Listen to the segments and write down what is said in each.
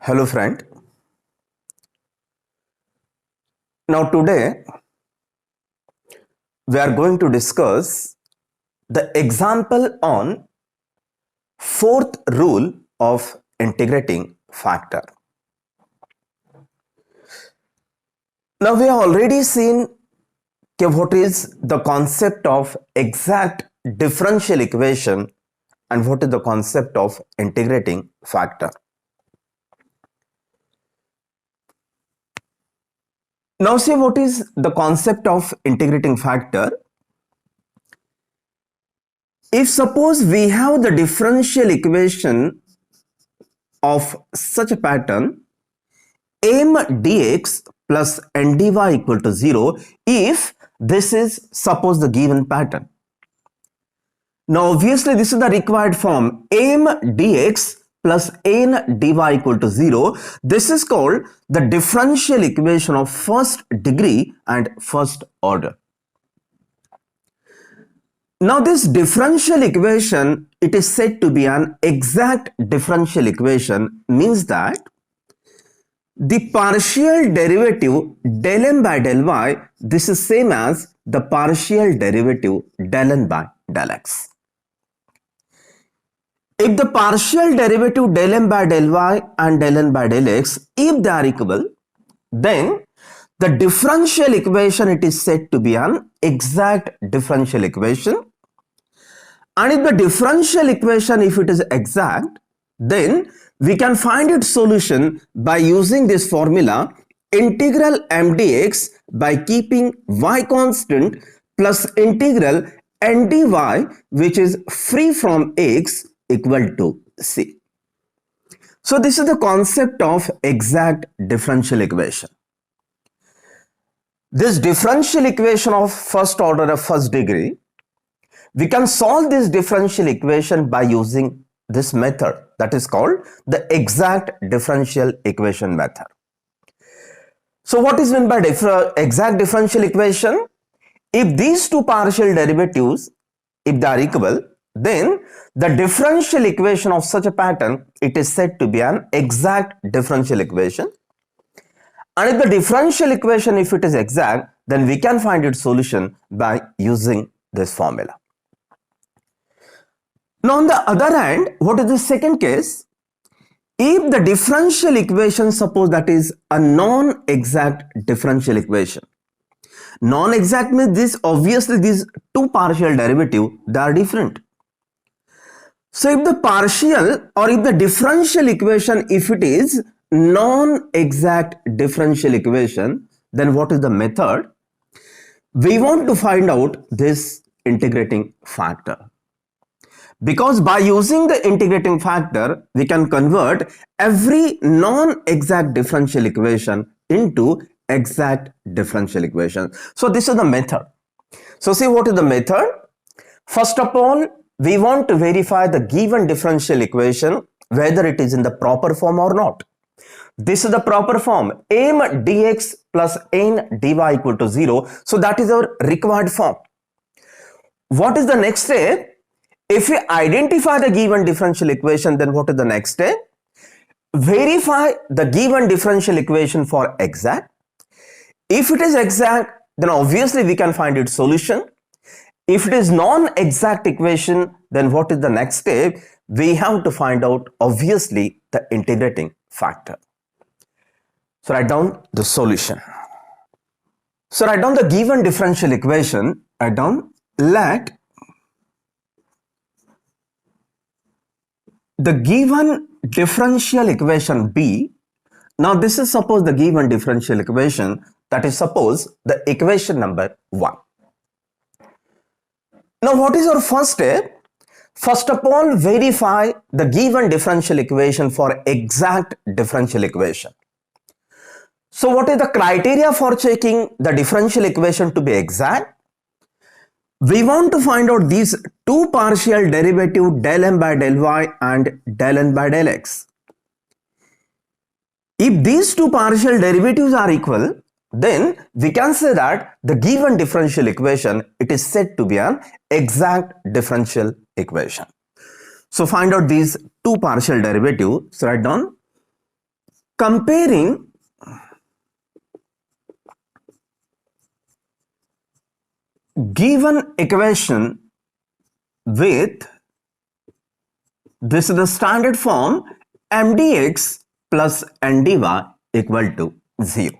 Hello friend. Now today we are going to discuss the example on fourth rule of integrating factor. Now we have already seen what is the concept of exact differential equation and what is the concept of integrating factor. Now see what is the concept of integrating factor. If suppose we have the differential equation of such a pattern m dx plus n dy equal to 0 if this is suppose the given pattern. Now obviously this is the required form m dx plus n dy equal to 0. This is called the differential equation of first degree and first order. Now this differential equation, it is said to be an exact differential equation, means that the partial derivative del m by del y, this is same as the partial derivative del n by del x. If the partial derivative del m by del y and del n by del x, if they are equal, then the differential equation, it is said to be an exact differential equation. And if the differential equation, if it is exact, then we can find its solution by using this formula integral m dx by keeping y constant plus integral n dy, which is free from x, equal to c. So this is the concept of exact differential equation. This differential equation of first order of first degree, we can solve this differential equation by using this method that is called the exact differential equation method. So what is meant by exact differential equation? If these two partial derivatives, if they are equal, then the differential equation of such a pattern, it is said to be an exact differential equation. And if the differential equation, if it is exact, then we can find its solution by using this formula. Now on the other hand, what is the second case? If the differential equation, suppose that is a non-exact differential equation. Non-exact means this, obviously these two partial derivatives, they are different. So if the partial or if the differential equation, if it is non-exact differential equation, then what is the method? We want to find out this integrating factor. Because by using the integrating factor, we can convert every non-exact differential equation into exact differential equation. So this is the method. So see what is the method? First of all, we want to verify the given differential equation, whether it is in the proper form or not. This is the proper form, m dx plus n dy equal to 0. So that is our required form. What is the next step? If we identify the given differential equation, then what is the next step? Verify the given differential equation for exact. If it is exact, then obviously we can find its solution. If it is non-exact equation, then what is the next step? We have to find out, obviously, the integrating factor. So write down the solution. So write down the given differential equation. Write down, let the given differential equation be. Now this is suppose the given differential equation, that is suppose the equation number 1. Now what is our first step? First of all, verify the given differential equation for exact differential equation. So what is the criteria for checking the differential equation to be exact? We want to find out these two partial derivative del m by del y and del n by del x. If these two partial derivatives are equal, then we can say that the given differential equation, it is said to be an exact differential equation. So find out these two partial derivatives. So write down comparing given equation with, this is the standard form, mdx plus ndy equal to 0.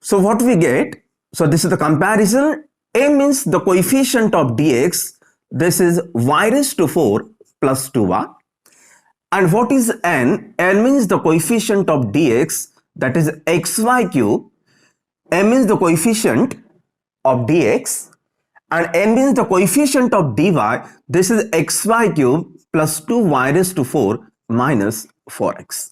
So what we get, so this is the comparison. A means the coefficient of dx, this is y raised to 4 plus 2y. And what is n? N means the coefficient of dx, that is xy cube. M means the coefficient of dx, and n means the coefficient of dy, this is xy cube plus 2y raised to 4 minus 4x.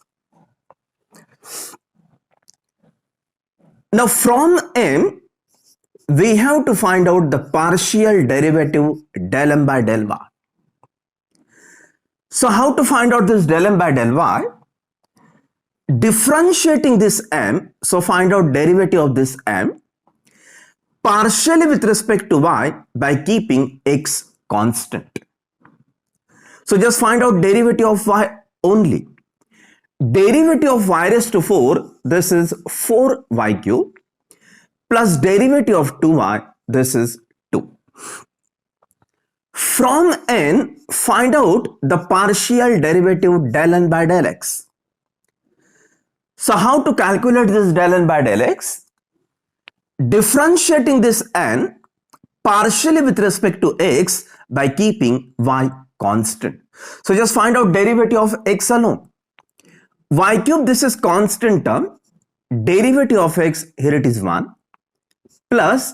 Now from m, we have to find out the partial derivative del m by del y. So how to find out this del m by del y? Differentiating this m, so find out derivative of this m partially with respect to y by keeping x constant. So just find out derivative of y only. Derivative of y raised to 4, this is 4y cube, plus derivative of 2y, this is 2. From n, find out the partial derivative del n by del x. So how to calculate this del n by del x? Differentiating this n partially with respect to x by keeping y constant. So just find out derivative of x alone. Y cube, this is constant term. Derivative of x, here it is 1. Plus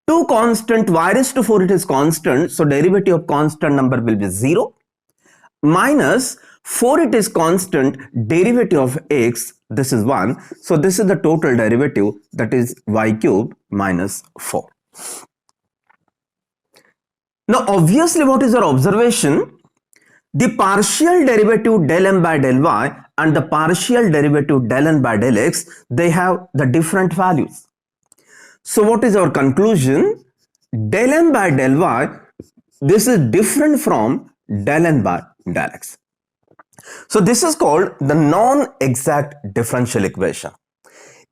2 constant, y raised to 4, it is constant. So derivative of constant number will be 0. Minus 4, it is constant. Derivative of x, this is 1. So this is the total derivative, that is y cube minus 4. Now obviously, what is our observation? The partial derivative del m by del y and the partial derivative del n by del x, they have the different values. So what is our conclusion? Del m by del y, this is different from del n by del x. So this is called the non-exact differential equation.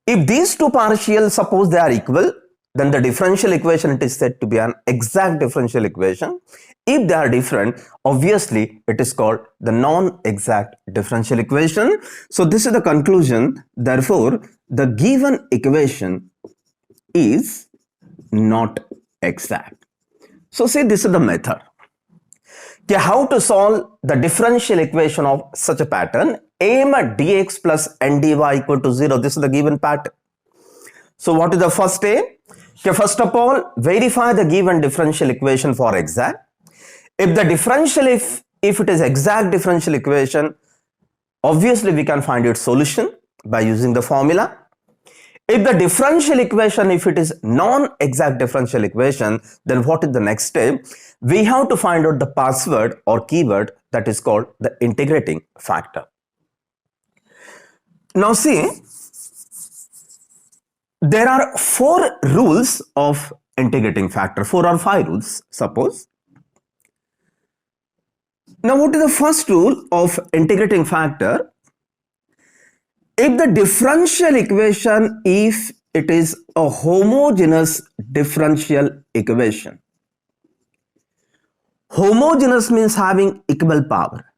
If these two partials, suppose they are equal, then the differential equation, it is said to be an exact differential equation. If they are different, obviously it is called the non-exact differential equation. So this is the conclusion. Therefore, the given equation is not exact. So see, this is the method. Okay, how to solve the differential equation of such a pattern? M dx plus n dy equal to 0. This is the given pattern. So what is the first step? Okay, first of all, verify the given differential equation for exact. If the differential, if it is exact differential equation, obviously we can find its solution by using the formula. If the differential equation, if it is non-exact differential equation, then what is the next step? We have to find out the password or keyword, that is called the integrating factor. Now see, there are 4 rules of integrating factor, 4 or 5 rules, suppose. Now what is the first rule of integrating factor? If the differential equation, if it is a homogeneous differential equation. Homogeneous means having equal power.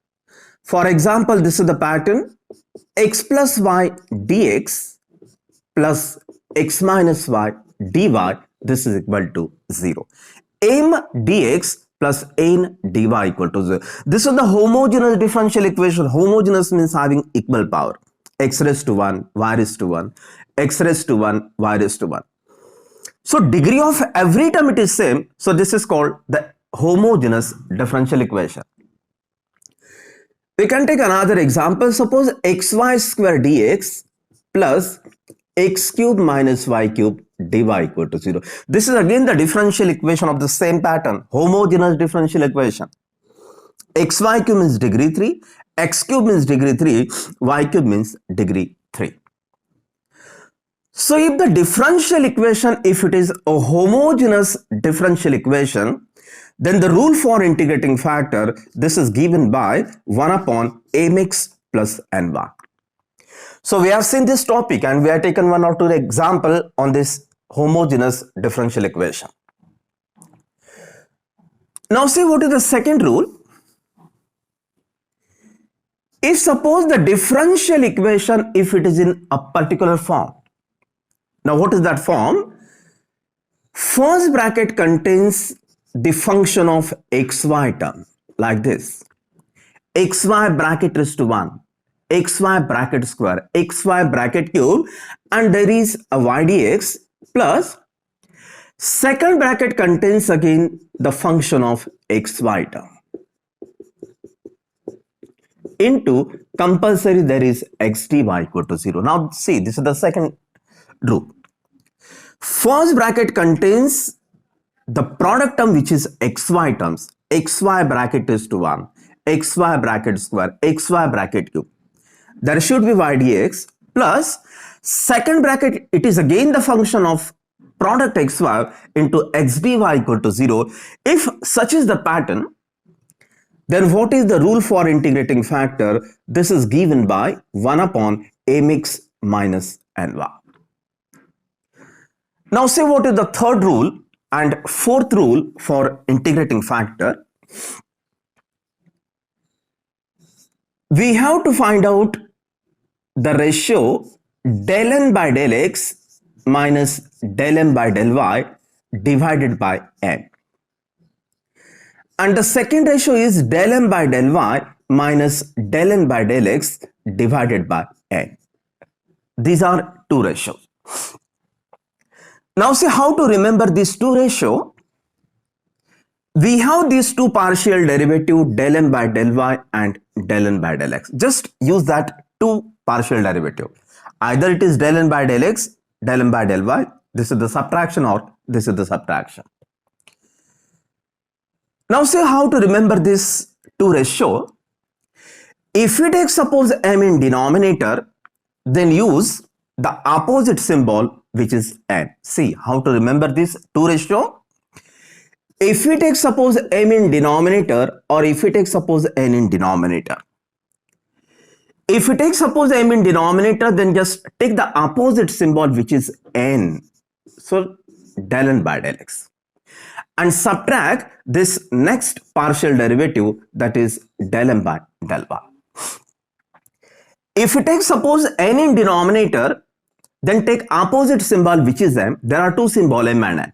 For example, this is the pattern x plus y dx plus x minus y dy, this is equal to 0. M dx plus n dy equal to 0. This is the homogeneous differential equation. Homogeneous means having equal power. X raised to 1, y raised to 1, x raised to 1, y raised to 1. So degree of every term it is same. So this is called the homogeneous differential equation. We can take another example. Suppose xy square dx plus x cube minus y cube dy equal to 0. This is again the differential equation of the same pattern, homogeneous differential equation. Xy cube means degree 3, x cube means degree 3, y cube means degree 3. So if the differential equation, if it is a homogeneous differential equation, then the rule for integrating factor, this is given by 1 upon mx plus ny. So we have seen this topic and we have taken one or two example on this homogeneous differential equation. Now see what is the second rule. If suppose the differential equation, if it is in a particular form. Now what is that form? First bracket contains the function of xy term like this. Xy bracket raised to 1, xy bracket square, xy bracket cube, and there is a y dx plus second bracket contains again the function of xy term into compulsory there is x dy equal to 0. Now see, this is the second rule. First bracket contains the product term which is xy terms, xy bracket is to 1, xy bracket square, xy bracket cube. There should be y dx plus second bracket, it is again the function of product xy into x dy equal to 0. If such is the pattern, then what is the rule for integrating factor? This is given by 1 upon mx minus ny. Now see what is the third rule and fourth rule for integrating factor. We have to find out the ratio del n by del x minus del m by del y divided by n. And the second ratio is del m by del y minus del n by del x divided by n. These are two ratios. Now see how to remember these two ratios. We have these two partial derivative del m by del y and del n by del x. Just use that two partial derivative. Either it is del n by del x, del m by del y. This is the subtraction or this is the subtraction. Now see how to remember this two ratio. If we take suppose m in denominator, then use the opposite symbol which is n. See how to remember this two ratio. If we take suppose m in denominator or if we take suppose n in denominator. If we take suppose m in denominator, then just take the opposite symbol which is n. So del n by del x. And subtract this next partial derivative that is del m by del y. If we take suppose n in denominator, then take opposite symbol which is m. There are two symbols m and n.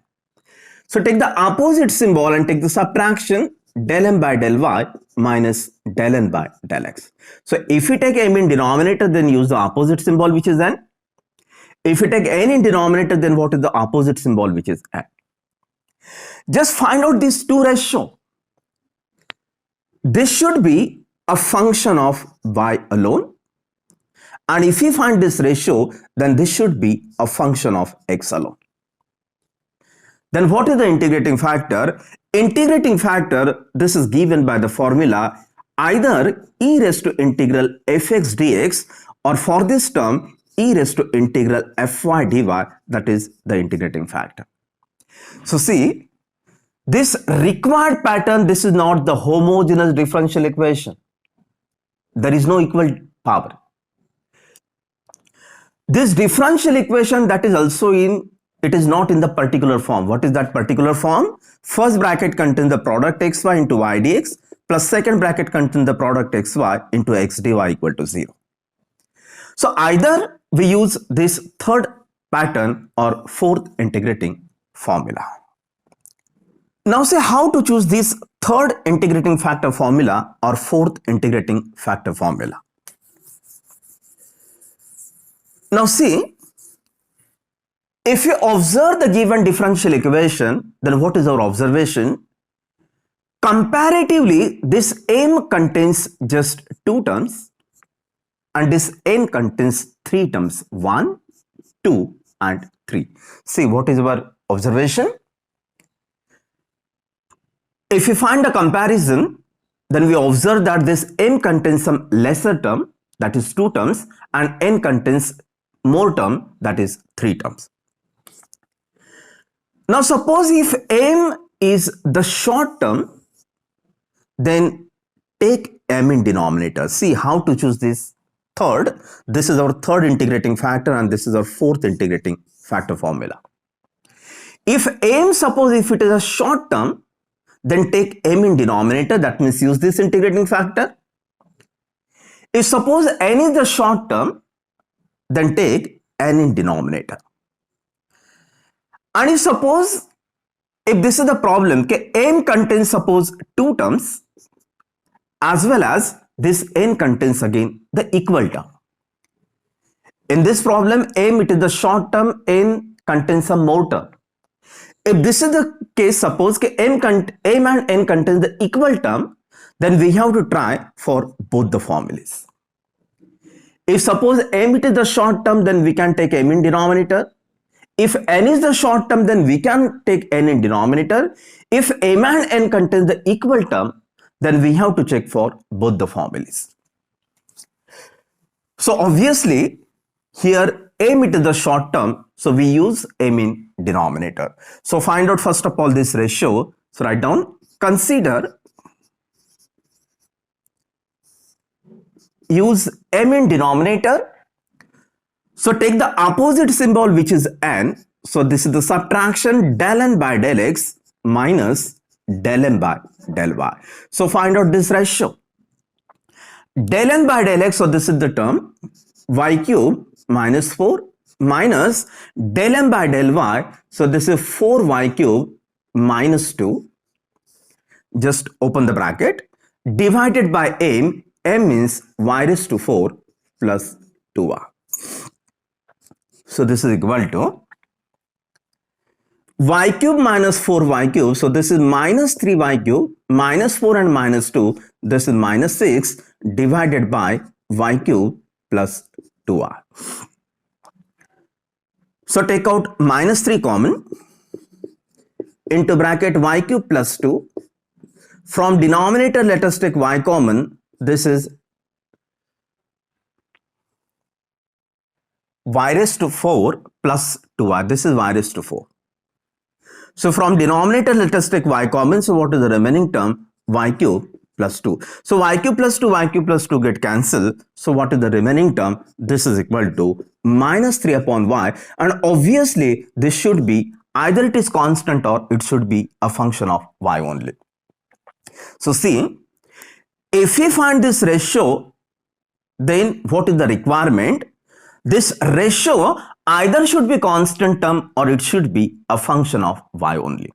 So take the opposite symbol and take the subtraction del m by del y minus del n by del x. So if we take m in denominator, then use the opposite symbol which is n. If we take n in denominator, then what is the opposite symbol which is n. Just find out these two ratio. This should be a function of y alone. And if we find this ratio, then this should be a function of x alone. Then what is the integrating factor? Integrating factor, this is given by the formula either e raised to integral fx dx or for this term e raised to integral fy dy, that is the integrating factor. So see, this required pattern, this is not the homogeneous differential equation. There is no equal power. This differential equation that is also in, it is not in the particular form. What is that particular form? First bracket contains the product xy into y dx plus second bracket contains the product xy into x dy equal to 0. So either we use this third pattern or fourth integrating formula. Now say how to choose this third integrating factor formula or fourth integrating factor formula. Now see, if you observe the given differential equation, then what is our observation? Comparatively, this m contains just two terms and this n contains three terms, 1, 2 and 3. See what is our observation? If we find a comparison, then we observe that this m contains some lesser term, that is 2 terms, and n contains more term, that is 3 terms. Now suppose if m is the short term, then take m in denominator. See how to choose this third. This is our third integrating factor and this is our fourth integrating factor formula. If m, suppose if it is a short term, then take m in denominator, that means use this integrating factor. If suppose n is the short term, then take n in denominator. And if suppose, if this is the problem, m contains suppose two terms as well as this n contains again the equal term. In this problem, m it is the short term, n contains some more term. If this is the case, suppose m and n contains the equal term, then we have to try for both the formulas. If suppose m it is the short term, then we can take m in denominator. If n is the short term, then we can take n in denominator. If m and n contains the equal term, then we have to check for both the formulas. So obviously here m it is the short term, so we use m in denominator. So find out first of all this ratio. So write down, consider, use m in denominator. So take the opposite symbol which is n. So this is the subtraction del n by del x minus del n by del y. So find out this ratio. Del n by del x, so this is the term y cube minus 4 minus del n by del y, so this is 4y cube minus 2. Just open the bracket, divided by m means y raised to 4 plus 2y. So this is equal to y cube minus 4y cube. So this is minus 3y cube minus 4 and minus 2. This is minus 6 divided by y cube plus 2y. So take out minus 3 common, into bracket y cube plus 2. From denominator, let us take y common. This is y raised to 4 plus 2y. This is y raised to 4. So from denominator, let us take y common. So what is the remaining term? Y cube plus 2. So y cube plus 2, y cube plus 2 get cancelled. So what is the remaining term? This is equal to minus 3 upon y. And obviously, this should be either it is constant or it should be a function of y only. So see, if we find this ratio, then what is the requirement? This ratio either should be constant term or it should be a function of y only.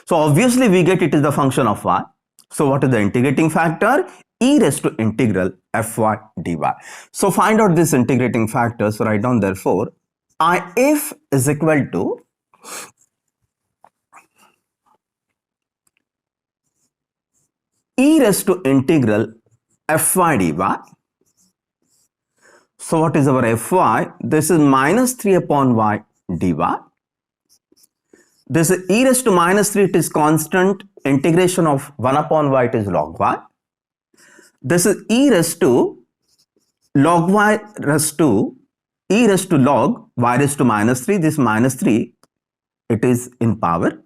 So obviously we get it is the function of y. So what is the integrating factor? E raised to integral fy dy. So find out this integrating factor. So write down therefore if is equal to e raised to integral fy dy. So what is our fy? This is minus 3 upon y dy. This is e raised to minus 3, it is constant. Integration of 1 upon y, it is log y. This is e raised to log y raised to e raised to log y raised to minus 3. This minus 3, it is in power.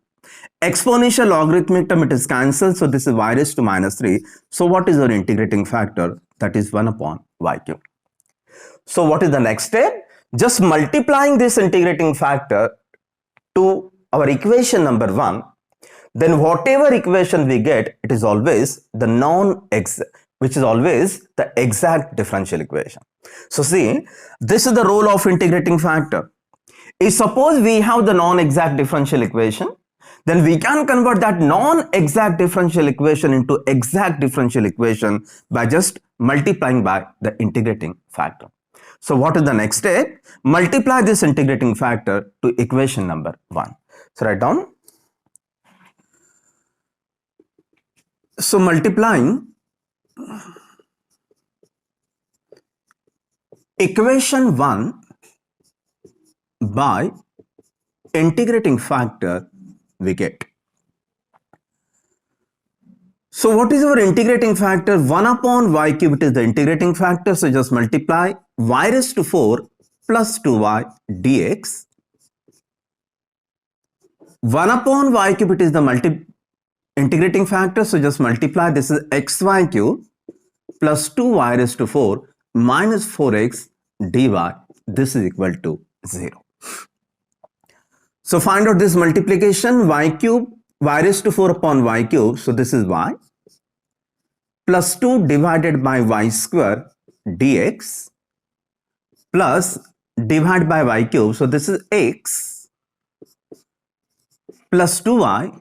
Exponential logarithmic term, it is cancelled. So this is y raised to minus 3. So what is our integrating factor? That is 1 upon y cube. So what is the next step? Just multiplying this integrating factor to our equation number 1, then whatever equation we get, it is always the non-exact, which is always the exact differential equation. So see, this is the role of integrating factor. If suppose we have the non-exact differential equation, then we can convert that non-exact differential equation into exact differential equation by just multiplying by the integrating factor. So what is the next step? Multiply this integrating factor to equation number 1. So write down. So multiplying equation 1 by integrating factor, we get. So what is our integrating factor? 1 upon y cube, it is the integrating factor. So just multiply y raised to 4 plus 2y dx. 1 upon y cube, it is the integrating factor, so just multiply. This is xy cube plus 2y raised to 4 minus 4x dy. This is equal to 0. So find out this multiplication, y cube, y raised to 4 upon y cube, so this is y, plus 2 divided by y square dx, plus divided by y cube, so this is x, plus 2y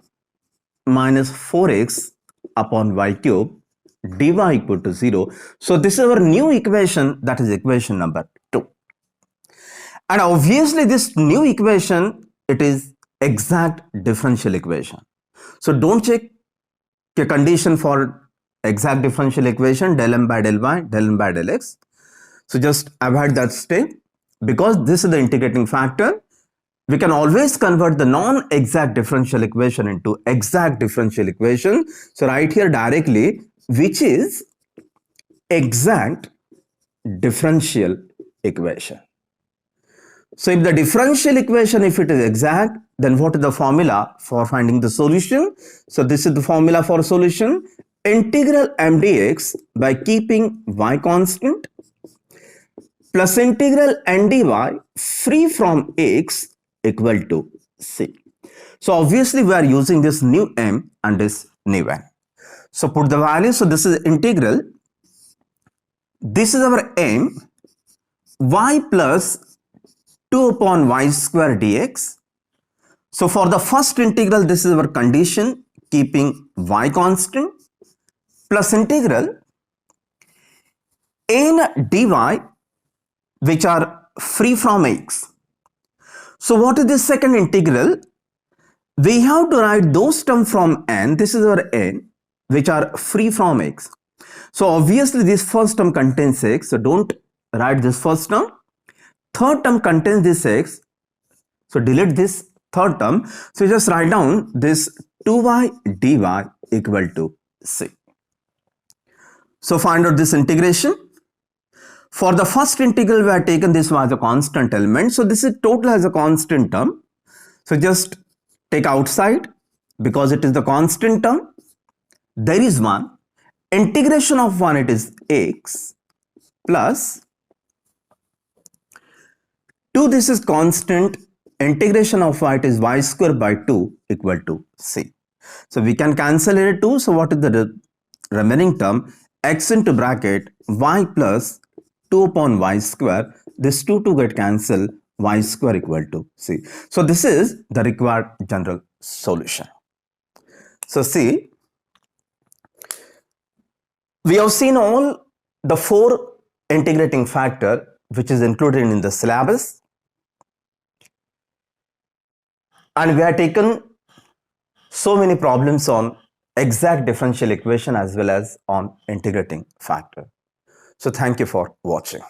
minus 4x upon y cube dy equal to 0. So this is our new equation, that is equation number 2. And obviously this new equation, it is exact differential equation. So don't check the condition for exact differential equation, del m by del y, del m by del x. So just avoid that step. Because this is the integrating factor, we can always convert the non-exact differential equation into exact differential equation. So write here directly, which is exact differential equation. So if the differential equation, if it is exact, then what is the formula for finding the solution? So this is the formula for solution. Integral m dx by keeping y constant plus integral n dy free from x equal to c. So obviously we are using this new m and this new n. So put the value. So this is integral. This is our m, y plus 2 upon y square dx. So for the first integral, this is our condition, keeping y constant, plus integral n dy, which are free from x. So what is this second integral? We have to write those terms from n, this is our n, which are free from x. So obviously this first term contains x, so don't write this first term. Third term contains this x, so delete this third term. So just write down this 2y dy equal to c. So find out this integration. For the first integral, we have taken this was a constant element. So this is total as a constant term. So just take outside because it is the constant term. There is one. Integration of one, it is x plus 2, this is constant. Integration of y, it is y square by 2 equal to c. So we can cancel here 2. So what is the remaining term? X into bracket y plus 2 upon y square. This 2 get cancelled, y square equal to c. So this is the required general solution. So see, we have seen all the 4 integrating factor which is included in the syllabus, and we have taken so many problems on exact differential equation as well as on integrating factor. So thank you for watching.